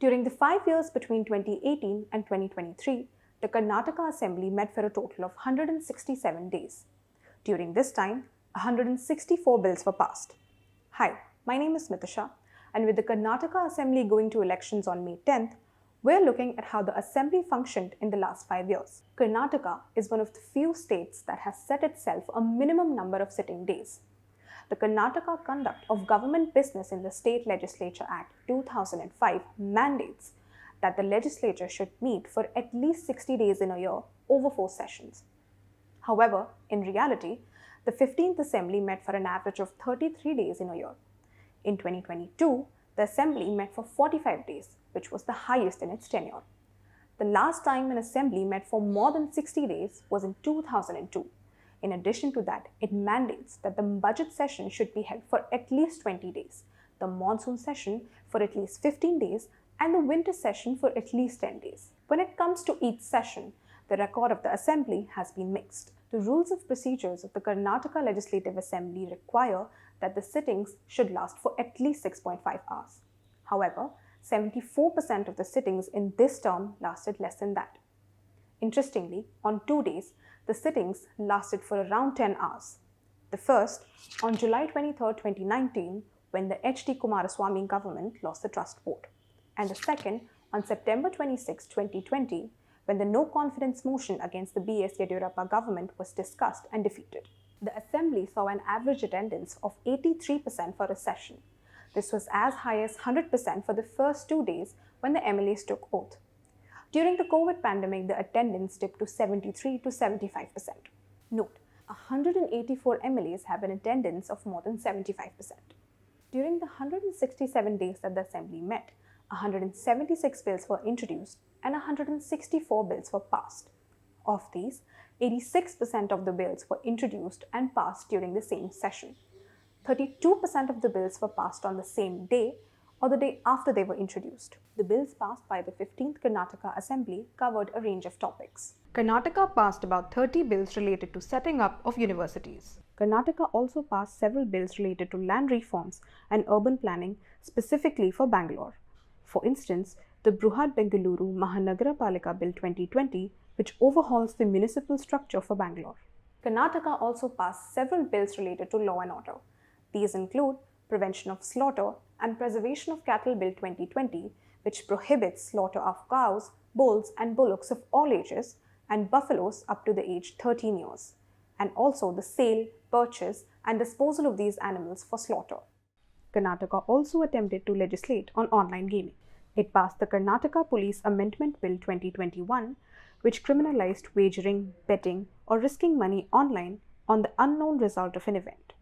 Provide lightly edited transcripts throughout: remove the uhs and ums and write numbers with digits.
During the 5 years between 2018 and 2023, the Karnataka Assembly met for a total of 167 days. During this time, 164 bills were passed. Hi, my name is Mitasha, and with the Karnataka Assembly going to elections on May 10th, we're looking at how the Assembly functioned in the last 5 years. Karnataka is one of the few states that has set itself a minimum number of sitting days. The Karnataka Conduct of Government Business in the State Legislature Act 2005 mandates that the legislature should meet for at least 60 days in a year over 4 sessions. However, in reality, the 15th Assembly met for an average of 33 days in a year. In 2022, the Assembly met for 45 days, which was the highest in its tenure. The last time an Assembly met for more than 60 days was in 2002. In addition to that, it mandates that the budget session should be held for at least 20 days, the monsoon session for at least 15 days, and the winter session for at least 10 days. When it comes to each session, the record of the Assembly has been mixed. The rules of procedures of the Karnataka Legislative Assembly require that the sittings should last for at least 6.5 hours. However, 74% of the sittings in this term lasted less than that. Interestingly, on 2 days, the sittings lasted for around 10 hours. The first, on July 23, 2019, when the H.D. Kumaraswamy government lost the trust vote. And the second, on September 26, 2020, when the no confidence motion against the B.S. Yediyurappa government was discussed and defeated. The Assembly saw an average attendance of 83% for a session. This was as high as 100% for the first 2 days when the MLAs took oath. During the COVID pandemic, the attendance dipped to 73 to 75%. Note, 184 MLAs have an attendance of more than 75%. During the 167 days that the Assembly met, 176 bills were introduced and 164 bills were passed. Of these, 86% of the bills were introduced and passed during the same session. 32% of the bills were passed on the same day or the day after they were introduced. The bills passed by the 15th Karnataka Assembly covered a range of topics. Karnataka passed about 30 bills related to setting up of universities. Karnataka also passed several bills related to land reforms and urban planning specifically for Bangalore. For instance, the Bruhat Bengaluru Mahanagara Palika Bill 2020, which overhauls the municipal structure for Bangalore. Karnataka also passed several bills related to law and order. These include Prevention of Slaughter and Preservation of Cattle Bill 2020, which prohibits slaughter of cows, bulls and bullocks of all ages and buffaloes up to the age 13 years, and also the sale, purchase and disposal of these animals for slaughter. Karnataka also attempted to legislate on online gaming. It passed the Karnataka Police Amendment Bill 2021, which criminalized wagering, betting or risking money online on the unknown result of an event.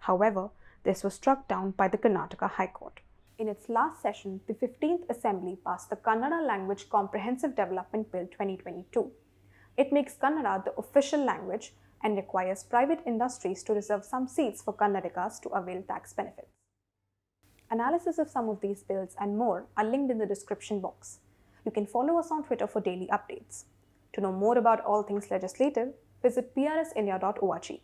However, this was struck down by the Karnataka High Court. In its last session, the 15th Assembly passed the Kannada Language Comprehensive Development Bill 2022. It makes Kannada the official language and requires private industries to reserve some seats for Kannadigas to avail tax benefits. Analysis of some of these bills and more are linked in the description box. You can follow us on Twitter for daily updates. To know more about all things legislative, visit prsindia.org.